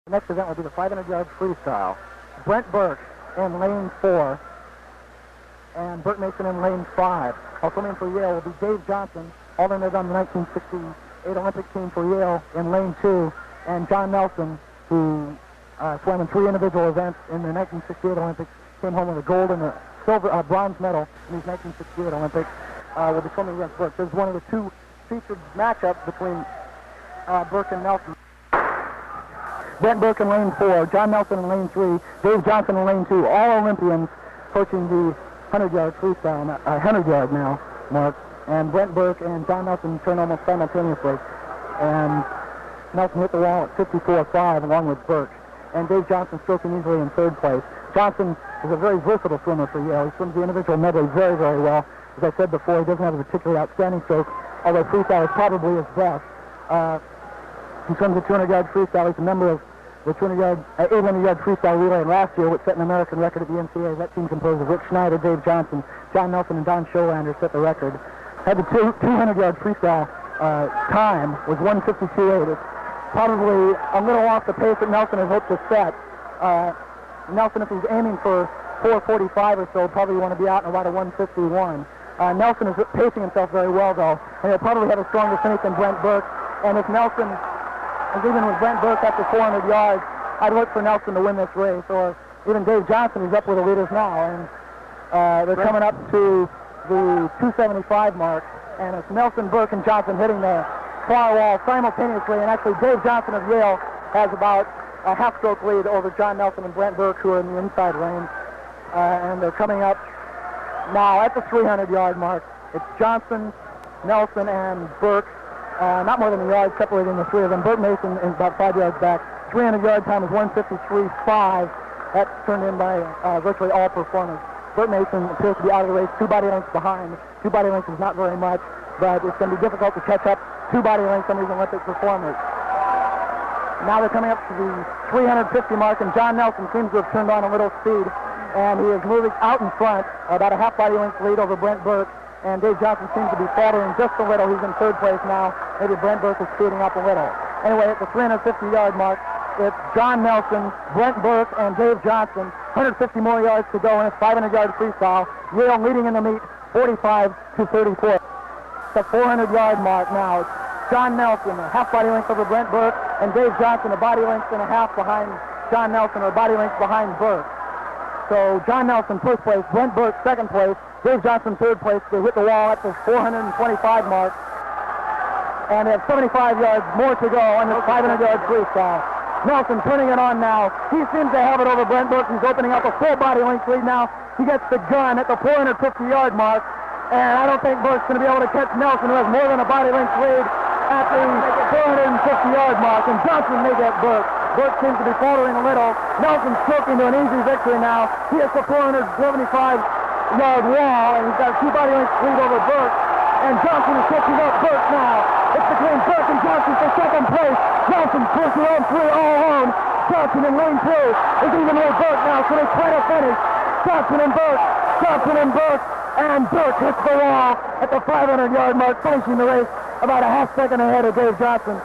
The next event will be the 500-yard freestyle. Brent Burke in lane 4 and Burt Mason in lane 5. Also in for Yale will be Dave Johnson, alternate on the 1968 Olympic team for Yale in lane 2, and John Nelson, who swam in 3 individual events in the 1968 Olympics, came home with a gold and a bronze medal in these 1968 Olympics, will be swimming against Burke. This is one of the 2 featured matchups between Burke and Nelson. Brent Burke in lane 4, John Nelson in lane 3, Dave Johnson in lane 2, all Olympians coaching the 100-yard freestyle, 100-yard now, Mark. And Brent Burke and John Nelson turn almost simultaneously. And Nelson hit the wall at 54.5 along with Burke. And Dave Johnson stroking easily in 3rd place. Johnson is a very versatile swimmer for Yale. He swims the individual medley very, very well. As I said before, he doesn't have a particularly outstanding stroke, although freestyle is probably his best. He swims a 200-yard freestyle. He's a member of the 800-yard freestyle relay last year, which set an American record at the NCAA. That team composed of Rick Schneider, Dave Johnson, John Nelson, and Don Scholander set the record. Had the 200-yard freestyle time was 1:52.8. It's probably a little off the pace that Nelson has hoped to set. Nelson, if he's aiming for 4:45 or so, probably want to be out in about a 1:51. Nelson is pacing himself very well, though, and he'll probably have a stronger finish than Brent Burke. And if Nelson is even with Brent Burke after 400 yards, I'd look for Nelson to win this race, or even Dave Johnson, who's up with the leaders now. And they're coming up to the 275 mark, and it's Nelson, Burke, and Johnson hitting the far wall simultaneously. And actually, Dave Johnson of Yale has about a half-stroke lead over John Nelson and Brent Burke, who are in the inside lane. And they're coming up now at the 300-yard mark. It's Johnson, Nelson, and Burke. Not more than a yard separating the 3 of them. Burt Mason is about 5 yards back. 300-yard time is 1:53.5. That's turned in by virtually all performers. Burt Mason appears to be out of the race, 2 body lengths behind. 2 body lengths is not very much, but it's going to be difficult to catch up 2 body lengths on these Olympic performers. Now they're coming up to the 350 mark, and John Nelson seems to have turned on a little speed, and he is moving out in front, about a half body length lead over Brent Burke. And Dave Johnson seems to be faltering just a little. He's in 3rd place now. Maybe Brent Burke is speeding up a little. Anyway, at the 350-yard mark, it's John Nelson, Brent Burke, and Dave Johnson. 150 more yards to go, and it's 500-yard freestyle. Yale leading in the meet, 45-34. The 400-yard mark now. It's John Nelson, a half body length over Brent Burke, and Dave Johnson, a body length and a half behind John Nelson, or a body length behind Burke. So John Nelson, 1st place, Brent Burke, 2nd place, Dave Johnson, 3rd place. They hit the wall at the 425 mark. And they have 75 yards more to go on this 500-yard freestyle. Nelson turning it on now. He seems to have it over Brent Burke. He's opening up a full body length lead now. He gets the gun at the 450-yard mark. And I don't think Burke's going to be able to catch Nelson, who has more than a body length lead at the 450-yard mark. And Johnson may get Burke. Burke seems to be faltering a little. Nelson's stroking to an easy victory now. He has the 475-yard wall, and he's got a 2 body lengths lead over Burke. And Johnson is catching up Burke now. It's between Burke and Johnson for 2nd place. Johnson pushing on 3 all alone. Johnson in lane 2 is even with Burke now, so they try to finish. Johnson and Burke, and Burke hits the wall at the 500-yard mark, finishing the race about a half second ahead of Dave Johnson.